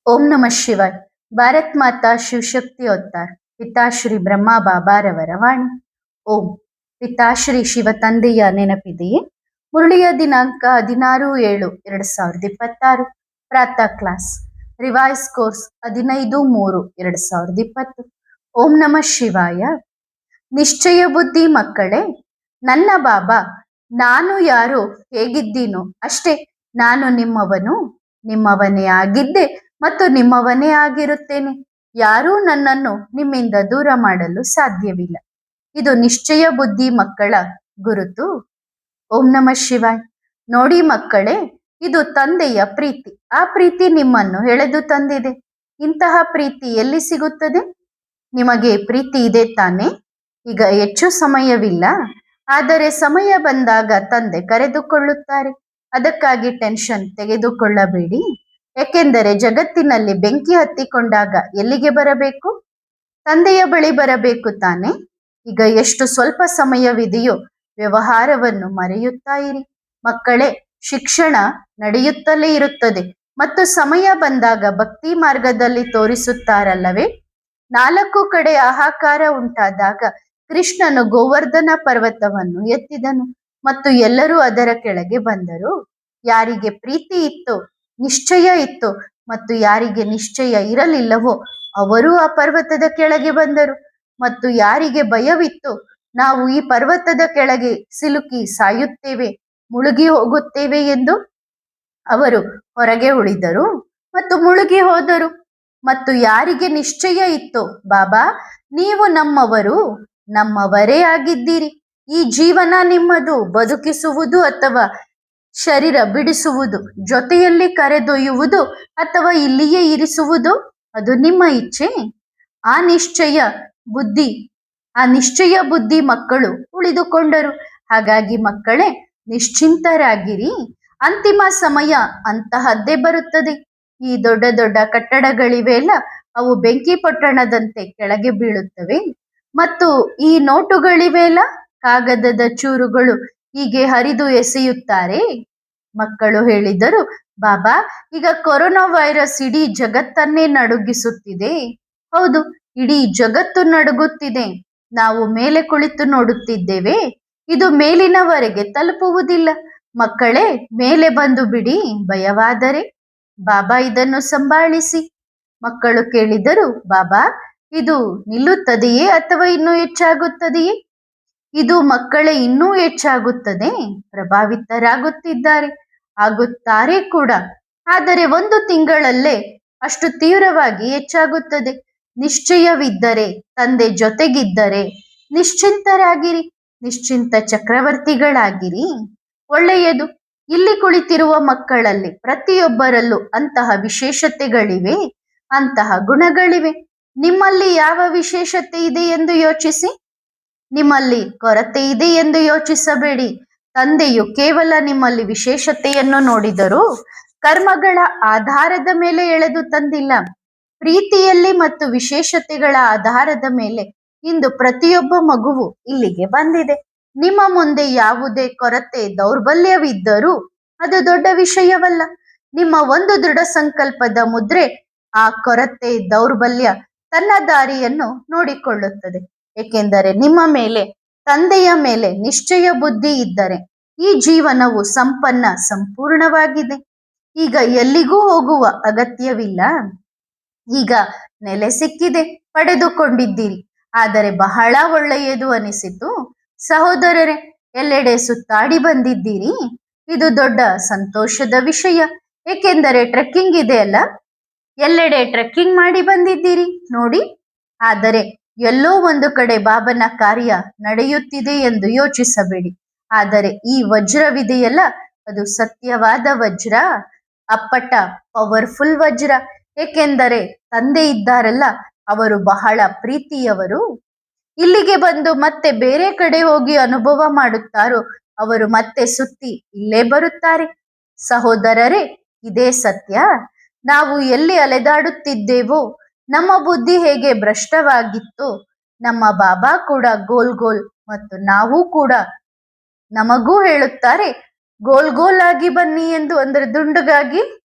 ಓಂ ನಮಃ ಶಿವಾಯ್. ಭಾರತ್ ಮಾತಾ ಶಿವಶಕ್ತಿ ಅವತಾರ್ ಪಿತಾಶ್ರೀ ಬ್ರಹ್ಮ ಬಾಬಾರವರ ವಾಣಿ. ಓಂ. ಪಿತಾಶ್ರೀ ಶಿವ ತಂದೆಯ ನೆನಪಿದೆಯೇ? ಮುರಳಿಯ ದಿನಾಂಕ 16/7/2026. ಪ್ರಾತಃ ಕ್ಲಾಸ್ ರಿವೈಸ್ ಕೋರ್ಸ್ 15/3/2020. ಓಂ ನಮಃ ಶಿವಾಯ. ನಿಶ್ಚಯ ಬುದ್ಧಿ ಮಕ್ಕಳೇ, ನನ್ನ ಬಾಬಾ ನಾನು ಯಾರು ಹೇಗಿದ್ದೀನೋ ಅಷ್ಟೇ ನಾನು ನಿಮ್ಮವನೇ ಆಗಿದ್ದೆ ಮತ್ತು ನಿಮ್ಮವನೇ ಆಗಿರುತ್ತೇನೆ. ಯಾರೂ ನನ್ನನ್ನು ನಿಮ್ಮಿಂದ ದೂರ ಮಾಡಲು ಸಾಧ್ಯವಿಲ್ಲ. ಇದು ನಿಶ್ಚಯ ಬುದ್ಧಿ ಮಕ್ಕಳ ಗುರುತು. ಓಂ ನಮಃ ಶಿವಾಯ್. ನೋಡಿ ಮಕ್ಕಳೇ, ಇದು ತಂದೆಯ ಪ್ರೀತಿ. ಆ ಪ್ರೀತಿ ನಿಮ್ಮನ್ನು ಎಳೆದು ತಂದಿದೆ. ಇಂತಹ ಪ್ರೀತಿ ಎಲ್ಲಿ ಸಿಗುತ್ತದೆ? ನಿಮಗೆ ಪ್ರೀತಿ ಇದೆ ತಾನೆ? ಈಗ ಹೆಚ್ಚು ಸಮಯವಿಲ್ಲ, ಆದರೆ ಸಮಯ ಬಂದಾಗ ತಂದೆ ಕರೆದುಕೊಳ್ಳುತ್ತಾರೆ. ಅದಕ್ಕಾಗಿ ಟೆನ್ಷನ್ ತೆಗೆದುಕೊಳ್ಳಬೇಡಿ. ಏಕೆಂದರೆ ಜಗತ್ತಿನಲ್ಲಿ ಬೆಂಕಿ ಹತ್ತಿಕೊಂಡಾಗ ಎಲ್ಲಿಗೆ ಬರಬೇಕು? ತಂದೆಯ ಬಳಿ ಬರಬೇಕು ತಾನೆ. ಈಗ ಎಷ್ಟು ಸ್ವಲ್ಪ ಸಮಯವಿದೆಯೋ ವ್ಯವಹಾರವನ್ನು ಮರೆಯುತ್ತಾ ಇರಿ. ಮಕ್ಕಳೇ, ಶಿಕ್ಷಣ ನಡೆಯುತ್ತಲೇ ಇರುತ್ತದೆ ಮತ್ತು ಸಮಯ ಬಂದಾಗ ಭಕ್ತಿ ಮಾರ್ಗದಲ್ಲಿ ತೋರಿಸುತ್ತಾರಲ್ಲವೇ? 4 ಕಡೆ ಹಾಹಾಕಾರ ಉಂಟಾದಾಗ ಕೃಷ್ಣನು ಗೋವರ್ಧನ ಪರ್ವತವನ್ನು ಎತ್ತಿದನು ಮತ್ತು ಎಲ್ಲರೂ ಅದರ ಕೆಳಗೆ ಬಂದರು. ಯಾರಿಗೆ ಪ್ರೀತಿ ಇತ್ತೋ, ನಿಶ್ಚಯ ಇತ್ತು ಮತ್ತು ಯಾರಿಗೆ ನಿಶ್ಚಯ ಇರಲಿಲ್ಲವೋ ಅವರು ಆ ಪರ್ವತದ ಕೆಳಗೆ ಬಂದರು. ಮತ್ತು ಯಾರಿಗೆ ಭಯವಿತ್ತು, ನಾವು ಈ ಪರ್ವತದ ಕೆಳಗೆ ಸಿಲುಕಿ ಸಾಯುತ್ತೇವೆ, ಮುಳುಗಿ ಹೋಗುತ್ತೇವೆ ಎಂದು, ಅವರು ಹೊರಗೆ ಉಳಿದರು ಮತ್ತು ಮುಳುಗಿ ಹೋದರು. ಮತ್ತು ಯಾರಿಗೆ ನಿಶ್ಚಯ ಇತ್ತು, ಬಾಬಾ ನೀವು ನಮ್ಮವರೇ ಆಗಿದ್ದೀರಿ, ಈ ಜೀವನ ನಿಮ್ಮದು, ಬದುಕಿಸುವುದು ಅಥವಾ ಶರೀರ ಬಿಡಿಸುವುದು, ಜೊತೆಯಲ್ಲಿ ಕರೆದೊಯ್ಯುವುದು ಅಥವಾ ಇಲ್ಲಿಯೇ ಇರಿಸುವುದು, ಅದು ನಿಮ್ಮ ಇಚ್ಛೆ. ಆ ನಿಶ್ಚಯ ಬುದ್ಧಿ ಮಕ್ಕಳು ಉಳಿದುಕೊಂಡರು. ಹಾಗಾಗಿ ಮಕ್ಕಳೇ, ನಿಶ್ಚಿಂತರಾಗಿರಿ. ಅಂತಿಮ ಸಮಯ ಅಂತಹದ್ದೇ ಬರುತ್ತದೆ. ಈ ದೊಡ್ಡ ದೊಡ್ಡ ಕಟ್ಟಡಗಳಿವೆ ಅಲ್ಲ, ಅವು ಬೆಂಕಿ ಪೊಟ್ಟಣದಂತೆ ಕೆಳಗೆ ಬೀಳುತ್ತವೆ. ಮತ್ತು ಈ ನೋಟುಗಳಿವೆ ಅಲ್ಲ, ಕಾಗದದ ಚೂರುಗಳು ಹೀಗೆ ಹರಿದು ಎಸೆಯುತ್ತಾರೆ. ಮಕ್ಕಳು ಹೇಳಿದರು, ಬಾಬಾ ಈಗ ಕೊರೋನಾ ವೈರಸ್ ಇಡೀ ಜಗತ್ತನ್ನೇ ನಡುಗಿಸುತ್ತಿದೆ. ಹೌದು, ಇಡೀ ಜಗತ್ತು ನಡುಗುತ್ತಿದೆ. ನಾವು ಮೇಲೆ ಕುಳಿತು ನೋಡುತ್ತಿದ್ದೇವೆ. ಇದು ಮೇಲಿನವರೆಗೆ ತಲುಪುವುದಿಲ್ಲ. ಮಕ್ಕಳೇ, ಮೇಲೆ ಬಂದು ಬಿಡಿ ಭಯವಾದರೆ. ಬಾಬಾ ಇದನ್ನು ಸಂಭಾಳಿಸಿ. ಮಕ್ಕಳು ಕೇಳಿದರು, ಬಾಬಾ ಇದು ನಿಲ್ಲುತ್ತದೆಯೇ ಅಥವಾ ಇನ್ನೂ ಹೆಚ್ಚಾಗುತ್ತದೆಯೇ? ಇದು ಮಕ್ಕಳೇ ಇನ್ನೂ ಹೆಚ್ಚಾಗುತ್ತದೆ. ಆಗುತ್ತಾರೆ ಕೂಡ. ಆದರೆ 1 ತಿಂಗಳಲ್ಲೇ ಅಷ್ಟು ತೀವ್ರವಾಗಿ ಹೆಚ್ಚಾಗುತ್ತದೆ. ನಿಶ್ಚಯವಿದ್ದರೆ, ತಂದೆ ಜೊತೆಗಿದ್ದರೆ ನಿಶ್ಚಿಂತರಾಗಿರಿ, ನಿಶ್ಚಿಂತ ಚಕ್ರವರ್ತಿಗಳಾಗಿರಿ. ಒಳ್ಳೆಯದು. ಇಲ್ಲಿ ಕುಳಿತಿರುವ ಮಕ್ಕಳಲ್ಲಿ ಪ್ರತಿಯೊಬ್ಬರಲ್ಲೂ ಅಂತಹ ವಿಶೇಷತೆಗಳಿವೆ, ಅಂತಹ ಗುಣಗಳಿವೆ. ನಿಮ್ಮಲ್ಲಿ ಯಾವ ವಿಶೇಷತೆ ಇದೆ ಎಂದು ಯೋಚಿಸಿ. ನಿಮ್ಮಲ್ಲಿ ಕೊರತೆ ಇದೆ ಎಂದು ಯೋಚಿಸಬೇಡಿ. ತಂದೆಯು ಕೇವಲ ನಿಮ್ಮಲ್ಲಿ ವಿಶೇಷತೆಯನ್ನು ನೋಡಿದರು, ಕರ್ಮಗಳ ಆಧಾರದ ಮೇಲೆ ಎಳೆದು ತಂದಿಲ್ಲ. ಪ್ರೀತಿಯಲ್ಲಿ ಮತ್ತು ವಿಶೇಷತೆಗಳ ಆಧಾರದ ಮೇಲೆ ಇಂದು ಪ್ರತಿಯೊಬ್ಬ ಮಗುವು ಇಲ್ಲಿಗೆ ಬಂದಿದೆ. ನಿಮ್ಮ ಮುಂದೆ ಯಾವುದೇ ಕೊರತೆ ದೌರ್ಬಲ್ಯವಿದ್ದರೂ ಅದು ದೊಡ್ಡ ವಿಷಯವಲ್ಲ. ನಿಮ್ಮ ಒಂದು ದೃಢ ಸಂಕಲ್ಪದ ಮುದ್ರೆ ಆ ಕೊರತೆ ದೌರ್ಬಲ್ಯ ತನ್ನ ದಾರಿಯನ್ನು ನೋಡಿಕೊಳ್ಳುತ್ತದೆ. ಏಕೆಂದರೆ ನಿಮ್ಮ ಮೇಲೆ, ತಂದೆಯ ಮೇಲೆ ನಿಶ್ಚಯ ಬುದ್ಧಿ ಇದ್ದರೆ ಈ ಜೀವನವು ಸಂಪೂರ್ಣವಾಗಿದೆ. ಈಗ ಎಲ್ಲಿಗೂ ಹೋಗುವ ಅಗತ್ಯವಿಲ್ಲ. ಈಗ ನೆಲೆ ಸಿಕ್ಕಿದೆ, ಪಡೆದುಕೊಂಡಿದ್ದೀರಿ. ಆದರೆ ಬಹಳ ಒಳ್ಳೆಯದು ಅನಿಸಿತು. ಸಹೋದರರೇ, ಎಲ್ಲೆಡೆ ಸುತ್ತಾಡಿ ಬಂದಿದ್ದೀರಿ. ಇದು ದೊಡ್ಡ ಸಂತೋಷದ ವಿಷಯ. ಏಕೆಂದರೆ ಟ್ರೆಕ್ಕಿಂಗ್ ಇದೆ ಅಲ್ಲ, ಎಲ್ಲೆಡೆ ಟ್ರೆಕ್ಕಿಂಗ್ ಮಾಡಿ ಬಂದಿದ್ದೀರಿ ನೋಡಿ. ಆದರೆ ಎಲ್ಲೋ ಒಂದು ಕಡೆ ಬಾಬನ ಕಾರ್ಯ ನಡೆಯುತ್ತಿದೆ ಎಂದು ಯೋಚಿಸಬೇಡಿ. ಆದರೆ ಈ ವಜ್ರವಿದೆಯಲ್ಲ, ಅದು ಸತ್ಯವಾದ ವಜ್ರ, ಅಪ್ಪಟ ಪವರ್ಫುಲ್ ವಜ್ರ. ಏಕೆಂದರೆ ತಂದೆ ಇದ್ದಾರಲ್ಲ, ಅವರು ಬಹಳ ಪ್ರೀತಿಯವರು. ಇಲ್ಲಿಗೆ ಬಂದು ಮತ್ತೆ ಬೇರೆ ಕಡೆ ಹೋಗಿ ಅನುಭವ ಮಾಡುತ್ತಾರೋ ಅವರು ಮತ್ತೆ ಸುತ್ತಿ ಇಲ್ಲೇ ಬರುತ್ತಾರೆ. ಸಹೋದರರೇ, ಇದೇ ಸತ್ಯ. ನಾವು ಎಲ್ಲಿ ಅಲೆದಾಡುತ್ತಿದ್ದೇವೋ, ನಮ್ಮ ಬುದ್ಧಿ ಹೇಗೆ ಭ್ರಷ್ಟವಾಗಿತ್ತು, ನಮ್ಮ ಬಾಬಾ ಕೂಡ ಗೋಲ್ ಮತ್ತು ನಾವು ಕೂಡ ನಮಗೂ ಹೇಳುತ್ತಾರೆ ಗೋಲ್ ಆಗಿ ಬನ್ನಿ ಎಂದು, ಅಂದರೆ ದುಂಡಗಾಗಿ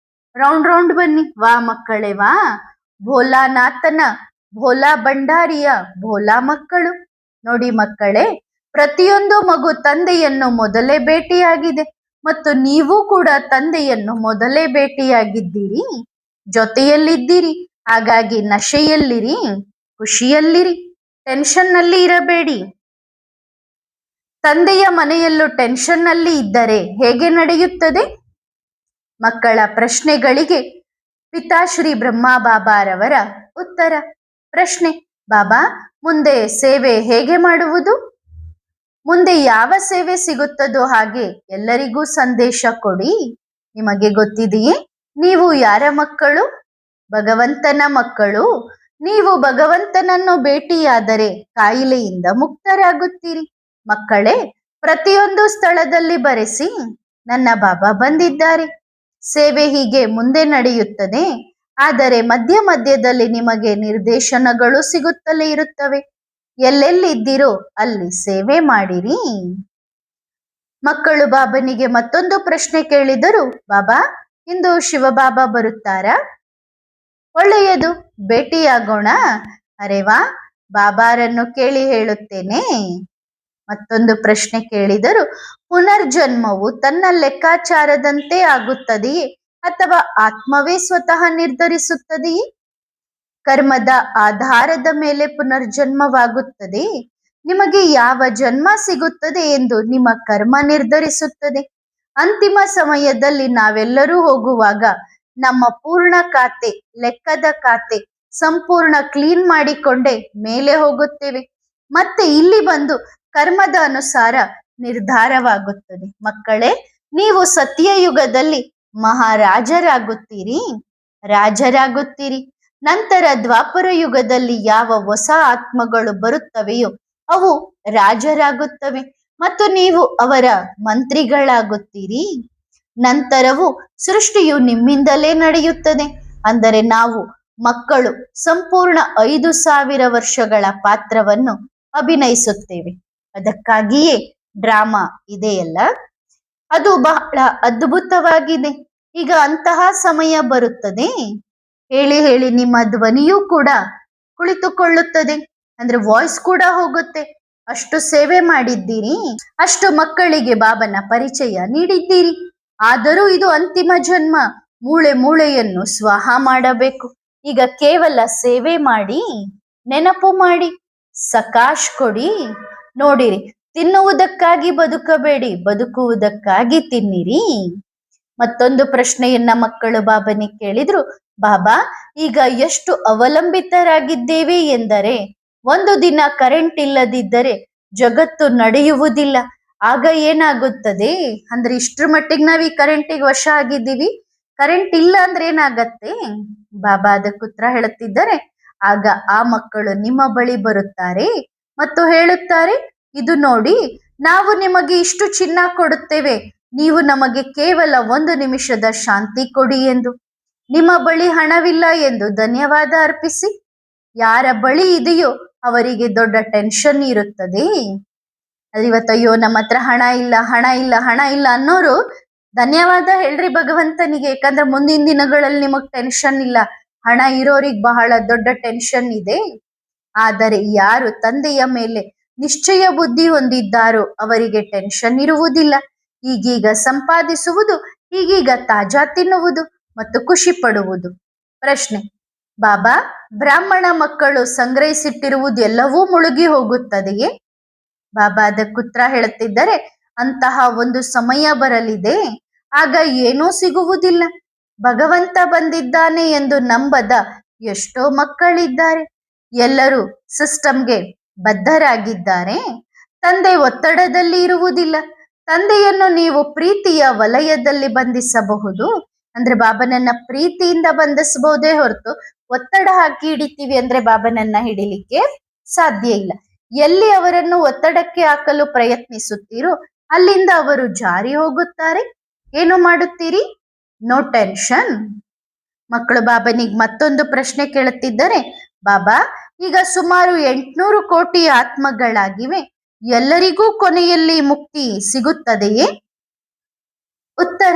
ರೌಂಡ್ ರೌಂಡ್ ಬನ್ನಿ. ವಾ ಮಕ್ಕಳೇ ವಾ, ಭೋಲಾನಾಥನ ಭೋಲಾ ಭಂಡಾರಿಯ ಭೋಲಾ ಮಕ್ಕಳು. ನೋಡಿ ಮಕ್ಕಳೇ, ಪ್ರತಿಯೊಂದು ಮಗು ತಂದೆಯನ್ನು ಮೊದಲೇ ಭೇಟಿಯಾಗಿದೆ ಮತ್ತು ನೀವು ಕೂಡ ತಂದೆಯನ್ನು ಮೊದಲೇ ಭೇಟಿಯಾಗಿದ್ದೀರಿ, ಜೊತೆಯಲ್ಲಿದ್ದೀರಿ. ಹಾಗಾಗಿ ನಶೆಯಲ್ಲಿರಿ, ಖುಷಿಯಲ್ಲಿರಿ, ಟೆನ್ಷನ್ ನಲ್ಲಿ ಇರಬೇಡಿ. ತಂದೆಯ ಮನೆಯಲ್ಲೂ ಟೆನ್ಷನ್ ನಲ್ಲಿ ಇದ್ದರೆ ಹೇಗೆ ನಡೆಯುತ್ತದೆ? ಮಕ್ಕಳ ಪ್ರಶ್ನೆಗಳಿಗೆ ಪಿತಾಶ್ರೀ ಬ್ರಹ್ಮ ಬಾಬಾರವರ ಉತ್ತರ. ಪ್ರಶ್ನೆ: ಬಾಬಾ, ಮುಂದೆ ಸೇವೆ ಹೇಗೆ ಮಾಡುವುದು? ಮುಂದೆ ಯಾವ ಸೇವೆ ಸಿಗುತ್ತದೋ ಹಾಗೆ ಎಲ್ಲರಿಗೂ ಸಂದೇಶ ಕೊಡಿ. ನಿಮಗೆ ಗೊತ್ತಿದೆಯೇ ನೀವು ಯಾರ ಮಕ್ಕಳು? ಭಗವಂತನ ಮಕ್ಕಳು. ನೀವು ಭಗವಂತನನ್ನು ಭೇಟಿಯಾದರೆ ಕಾಯಿಲೆಯಿಂದ ಮುಕ್ತರಾಗುತ್ತೀರಿ. ಮಕ್ಕಳೇ, ಪ್ರತಿಯೊಂದು ಸ್ಥಳದಲ್ಲಿ ಬರೆಸಿ, ನನ್ನ ಬಾಬಾ ಬಂದಿದ್ದಾರೆ. ಸೇವೆ ಹೀಗೆ ಮುಂದೆ ನಡೆಯುತ್ತದೆ. ಆದರೆ ಮಧ್ಯ ಮಧ್ಯದಲ್ಲಿ ನಿಮಗೆ ನಿರ್ದೇಶನಗಳು ಸಿಗುತ್ತಲೇ ಇರುತ್ತವೆ. ಎಲ್ಲೆಲ್ಲಿದ್ದೀರೋ ಅಲ್ಲಿ ಸೇವೆ ಮಾಡಿರಿ. ಮಕ್ಕಳು ಬಾಬನಿಗೆ ಮತ್ತೊಂದು ಪ್ರಶ್ನೆ ಕೇಳಿದರು. ಬಾಬಾ, ಇಂದು ಶಿವಬಾಬಾ ಬರುತ್ತಾರಾ? ಒಳ್ಳೆಯದು, ಭೇಟಿಯಾಗೋಣ. ಅರೆ ವಾ, ಬಾಬಾರನ್ನು ಕೇಳಿ ಹೇಳುತ್ತೇನೆ. ಮತ್ತೊಂದು ಪ್ರಶ್ನೆ ಕೇಳಿದರು. ಪುನರ್ಜನ್ಮವು ತನ್ನ ಲೆಕ್ಕಾಚಾರದಂತೆ ಆಗುತ್ತದೆಯೇ ಅಥವಾ ಆತ್ಮವೇ ಸ್ವತಃ ನಿರ್ಧರಿಸುತ್ತದೆಯೇ? ಕರ್ಮದ ಆಧಾರದ ಮೇಲೆ ಪುನರ್ಜನ್ಮವಾಗುತ್ತದೆ. ನಿಮಗೆ ಯಾವ ಜನ್ಮ ಸಿಗುತ್ತದೆ ಎಂದು ನಿಮ್ಮ ಕರ್ಮ ನಿರ್ಧರಿಸುತ್ತದೆ. ಅಂತಿಮ ಸಮಯದಲ್ಲಿ ನಾವೆಲ್ಲರೂ ಹೋಗುವಾಗ ನಮ್ಮ ಪೂರ್ಣ ಖಾತೆ, ಲೆಕ್ಕದ ಖಾತೆ ಸಂಪೂರ್ಣ ಕ್ಲೀನ್ ಮಾಡಿಕೊಂಡೇ ಮೇಲೆ ಹೋಗುತ್ತೇವೆ. ಮತ್ತೆ ಇಲ್ಲಿ ಬಂದು ಕರ್ಮದ ಅನುಸಾರ ನಿರ್ಧಾರವಾಗುತ್ತದೆ. ಮಕ್ಕಳೇ, ನೀವು ಸತ್ಯಯುಗದಲ್ಲಿ ಮಹಾರಾಜರಾಗುತ್ತೀರಿ, ರಾಜರಾಗುತ್ತೀರಿ. ನಂತರ ದ್ವಾಪರ ಯುಗದಲ್ಲಿ ಯಾವ ಹೊಸ ಆತ್ಮಗಳು ಬರುತ್ತವೆಯೋ ಅವು ರಾಜರಾಗುತ್ತವೆ ಮತ್ತು ನೀವು ಅವರ ಮಂತ್ರಿಗಳಾಗುತ್ತೀರಿ. ನಂತರವೂ ಸೃಷ್ಟಿಯು ನಿಮ್ಮಿಂದಲೇ ನಡೆಯುತ್ತದೆ. ಅಂದರೆ ನಾವು ಮಕ್ಕಳು ಸಂಪೂರ್ಣ 5,000 ವರ್ಷಗಳ ಪಾತ್ರವನ್ನು ಅಭಿನಯಿಸುತ್ತೇವೆ. ಅದಕ್ಕಾಗಿಯೇ ಡ್ರಾಮಾ ಇದೆಯಲ್ಲ, ಅದು ಬಹಳ ಅದ್ಭುತವಾಗಿದೆ. ಈಗ ಅಂತಹ ಸಮಯ ಬರುತ್ತದೆ, ಹೇಳಿ ಹೇಳಿ ನಿಮ್ಮ ಧ್ವನಿಯೂ ಕೂಡ ಕುಳಿತುಕೊಳ್ಳುತ್ತದೆ, ಅಂದ್ರೆ ವಾಯ್ಸ್ ಕೂಡ ಹೋಗುತ್ತೆ. ಅಷ್ಟು ಸೇವೆ ಮಾಡಿದ್ದೀರಿ, ಅಷ್ಟು ಮಕ್ಕಳಿಗೆ ಬಾಬನ ಪರಿಚಯ ನೀಡಿದ್ದೀರಿ. ಆದರೂ ಇದು ಅಂತಿಮ ಜನ್ಮ. ಮೂಳೆ ಮೂಳೆಯನ್ನು ಸ್ವಾಹ ಮಾಡಬೇಕು. ಈಗ ಕೇವಲ ಸೇವೆ ಮಾಡಿ, ನೆನಪು ಮಾಡಿ, ಸಕಾಶ್ ಕೊಡಿ. ನೋಡಿರಿ, ತಿನ್ನುವುದಕ್ಕಾಗಿ ಬದುಕಬೇಡಿ, ಬದುಕುವುದಕ್ಕಾಗಿ ತಿನ್ನಿರಿ. ಮತ್ತೊಂದು ಪ್ರಶ್ನೆಯನ್ನ ಮಕ್ಕಳು ಬಾಬನಿಗೆ ಕೇಳಿದ್ರು. ಬಾಬಾ, ಈಗ ಎಷ್ಟು ಅವಲಂಬಿತರಾಗಿದ್ದೇವೆ ಎಂದರೆ ಒಂದು ದಿನ ಕರೆಂಟ್ ಇಲ್ಲದಿದ್ದರೆ ಜಗತ್ತು ನಡೆಯುವುದಿಲ್ಲ. ಆಗ ಏನಾಗುತ್ತದೆ ಅಂದ್ರೆ ಇಷ್ಟ್ರ ಮಟ್ಟಿಗೆ ನಾವ್ ಈ ಕರೆಂಟಿಗೆ ವಶ ಆಗಿದ್ದೀವಿ. ಕರೆಂಟ್ ಇಲ್ಲ ಅಂದ್ರೆ ಏನಾಗತ್ತೆ? ಬಾಬಾ ಅದಕ್ಕೆ ಉತ್ತರ ಹೇಳುತ್ತಿದ್ದಾರೆ. ಆಗ ಆ ಮಕ್ಕಳು ನಿಮ್ಮ ಬಳಿ ಬರುತ್ತಾರೆ ಮತ್ತು ಹೇಳುತ್ತಾರೆ, ಇದು ನೋಡಿ, ನಾವು ನಿಮಗೆ ಇಷ್ಟು ಚಿನ್ನ ಕೊಡುತ್ತೇವೆ, ನೀವು ನಮಗೆ ಕೇವಲ 1 ನಿಮಿಷದ ಶಾಂತಿ ಕೊಡಿ ಎಂದು. ನಿಮ್ಮ ಬಳಿ ಹಣವಿಲ್ಲ ಎಂದು ಧನ್ಯವಾದ ಅರ್ಪಿಸಿ. ಯಾರ ಬಳಿ ಇದೆಯೋ ಅವರಿಗೆ ದೊಡ್ಡ ಟೆನ್ಷನ್ ಇರುತ್ತದೆ. ಇವತ್ತಯ್ಯೋ ನಮ್ಮ ಹತ್ರ ಹಣ ಇಲ್ಲ, ಹಣ ಇಲ್ಲ, ಹಣ ಇಲ್ಲ ಅನ್ನೋರು ಧನ್ಯವಾದ ಹೇಳ್ರಿ ಭಗವಂತನಿಗೆ. ಯಾಕಂದ್ರೆ ಮುಂದಿನ ದಿನಗಳಲ್ಲಿ ನಿಮಗ್ ಟೆನ್ಷನ್ ಇಲ್ಲ. ಹಣ ಇರೋರಿಗೆ ಬಹಳ ದೊಡ್ಡ ಟೆನ್ಷನ್ ಇದೆ. ಆದರೆ ಯಾರು ತಂದೆಯ ಮೇಲೆ ನಿಶ್ಚಯ ಬುದ್ಧಿ ಹೊಂದಿದ್ದಾರೋ ಅವರಿಗೆ ಟೆನ್ಷನ್ ಇರುವುದಿಲ್ಲ. ಈಗೀಗ ಸಂಪಾದಿಸುವುದು, ಈಗೀಗ ತಾಜಾ ತಿನ್ನುವುದು ಮತ್ತು ಖುಷಿ ಪಡುವುದು. ಪ್ರಶ್ನೆ: ಬಾಬಾ, ಬ್ರಾಹ್ಮಣ ಮಕ್ಕಳು ಸಂಗ್ರಹಿಸಿಟ್ಟಿರುವುದು ಎಲ್ಲವೂ ಮುಳುಗಿ ಹೋಗುತ್ತದೆಯೇ? ಬಾಬಾ ಅದಕ್ಕೆ ಉತ್ತರ ಹೇಳುತ್ತಿದ್ದಾರೆ. ಅಂತಹ ಒಂದು ಸಮಯ ಬರಲಿದೆ, ಆಗ ಏನೂ ಸಿಗುವುದಿಲ್ಲ. ಭಗವಂತ ಬಂದಿದ್ದಾನೆ ಎಂದು ನಂಬದ ಎಷ್ಟೋ ಮಕ್ಕಳಿದ್ದಾರೆ. ಎಲ್ಲರೂ ಸಿಸ್ಟಮ್ಗೆ ಬದ್ಧರಾಗಿದ್ದಾರೆ. ತಂದೆ ಒತ್ತಡದಲ್ಲಿ ಇರುವುದಿಲ್ಲ. ತಂದೆಯನ್ನು ನೀವು ಪ್ರೀತಿಯ ವಲಯದಲ್ಲಿ ಬಂಧಿಸಬಹುದು. ಅಂದ್ರೆ ಬಾಬನನ್ನ ಪ್ರೀತಿಯಿಂದ ಬಂಧಿಸಬಹುದೇ ಹೊರತು ಒತ್ತಡ ಹಾಕಿ ಹಿಡಿತೀವಿ ಅಂದ್ರೆ ಬಾಬನನ್ನ ಹಿಡಿಲಿಕ್ಕೆ ಸಾಧ್ಯ ಇಲ್ಲ. ಎಲ್ಲಿ ಅವರನ್ನು ಒತ್ತಡಕ್ಕೆ ಹಾಕಲು ಪ್ರಯತ್ನಿಸುತ್ತೀರೋ ಅಲ್ಲಿಂದ ಅವರು ಜಾರಿ ಹೋಗುತ್ತಾರೆ. ಏನು ಮಾಡುತ್ತೀರಿ? No tension. ಮಕ್ಕಳು ಬಾಬನಿಗೆ ಮತ್ತೊಂದು ಪ್ರಶ್ನೆ ಕೇಳುತ್ತಿದ್ದಾರೆ. ಬಾಬಾ, ಈಗ ಸುಮಾರು 800 ಕೋಟಿ ಆತ್ಮಗಳಾಗಿವೆ. ಎಲ್ಲರಿಗೂ ಕೊನೆಯಲ್ಲಿ ಮುಕ್ತಿ ಸಿಗುತ್ತದೆಯೇ? ಉತ್ತರ: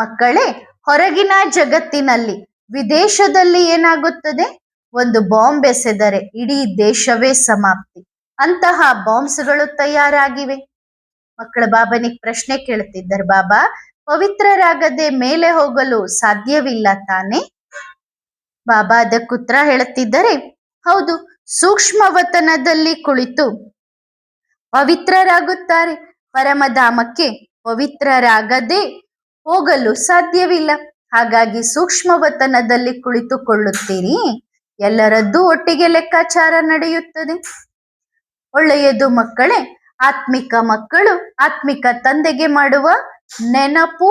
ಮಕ್ಕಳೇ, ಹೊರಗಿನ ಜಗತ್ತಿನಲ್ಲಿ ವಿದೇಶದಲ್ಲಿ ಏನಾಗುತ್ತದೆ, ಒಂದು ಬಾಂಬ್ ಎಸೆದರೆ ಇಡೀ ದೇಶವೇ ಸಮಾಪ್ತಿ. ಅಂತಹ ಬಾಂಬ್ಸ್ಗಳು ತಯಾರಾಗಿವೆ. ಮಕ್ಕಳ ಬಾಬನಿಗೆ ಪ್ರಶ್ನೆ ಕೇಳ್ತಿದ್ದಾರೆ, ಬಾಬಾ ಪವಿತ್ರರಾಗದೆ ಮೇಲೆ ಹೋಗಲು ಸಾಧ್ಯವಿಲ್ಲ ತಾನೆ? ಬಾಬಾ ಅದಕ್ಕೆ ಉತ್ತರ ಹೇಳುತ್ತಿದ್ದಾರೆ, ಹೌದು, ಸೂಕ್ಷ್ಮವತನದಲ್ಲಿ ಕುಳಿತು ಪವಿತ್ರರಾಗುತ್ತಾರೆ. ಪರಮಧಾಮಕ್ಕೆ ಪವಿತ್ರರಾಗದೆ ಹೋಗಲು ಸಾಧ್ಯವಿಲ್ಲ. ಹಾಗಾಗಿ ಸೂಕ್ಷ್ಮವತನದಲ್ಲಿ ಕುಳಿತುಕೊಳ್ಳುತ್ತೀರಿ, ಎಲ್ಲರದ್ದು ಒಟ್ಟಿಗೆ ಲೆಕ್ಕಾಚಾರ ನಡೆಯುತ್ತದೆ. ಒಳ್ಳೆಯದು ಮಕ್ಕಳೇ. ಆತ್ಮಿಕ ಮಕ್ಕಳು ಆತ್ಮಿಕ ತಂದೆಗೆ ಮಾಡುವ ನೆನಪು,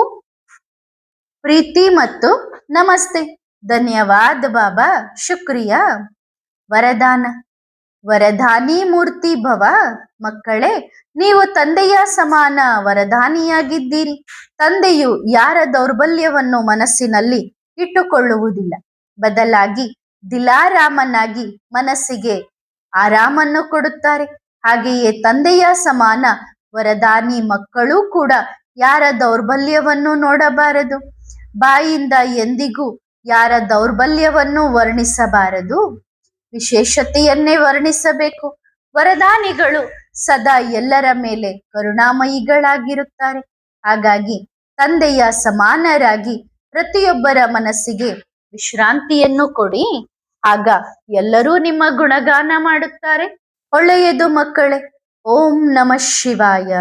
ಪ್ರೀತಿ ಮತ್ತು ನಮಸ್ತೆ. ಧನ್ಯವಾದ ಬಾಬಾ, ಶುಕ್ರಿಯಾ. ವರದಾನ. ವರದಾನಿ ಮೂರ್ತಿ ಭವ. ಮಕ್ಕಳೇ, ನೀವು ತಂದೆಯ ಸಮಾನ ವರದಾನಿಯಾಗಿದ್ದೀರಿ. ತಂದೆಯು ಯಾರ ದೌರ್ಬಲ್ಯವನ್ನು ಮನಸ್ಸಿನಲ್ಲಿ ಇಟ್ಟುಕೊಳ್ಳುವುದಿಲ್ಲ, ಬದಲಾಗಿ ದಿಲಾರಾಮನಾಗಿ ಮನಸ್ಸಿಗೆ ಆರಾಮನ್ನು ಕೊಡುತ್ತಾರೆ. ಹಾಗೆಯೇ ತಂದೆಯ ಸಮಾನ ವರದಾನಿ ಮಕ್ಕಳು ಕೂಡ ಯಾರ ದೌರ್ಬಲ್ಯವನ್ನು ನೋಡಬಾರದು, ಬಾಯಿಂದ ಎಂದಿಗೂ ಯಾರ ದೌರ್ಬಲ್ಯವನ್ನು ವರ್ಣಿಸಬಾರದು, ವಿಶೇಷತೆಯನ್ನೇ ವರ್ಣಿಸಬೇಕು. ವರದಾನಿಗಳು ಸದಾ ಎಲ್ಲರ ಮೇಲೆ ಕರುಣಾಮಯಿಗಳಾಗಿರುತ್ತಾರೆ. ಹಾಗಾಗಿ ತಂದೆಯ ಸಮಾನರಾಗಿ ಪ್ರತಿಯೊಬ್ಬರ ಮನಸ್ಸಿಗೆ ವಿಶ್ರಾಂತಿಯನ್ನು ಕೊಡಿ. ಆಗ ಎಲ್ಲರೂ ನಿಮ್ಮ ಗುಣಗಾನ ಮಾಡುತ್ತಾರೆ. ಒಳ್ಳೆಯದು ಮಕ್ಕಳೇ. ಓಂ ನಮಃ ಶಿವಾಯ.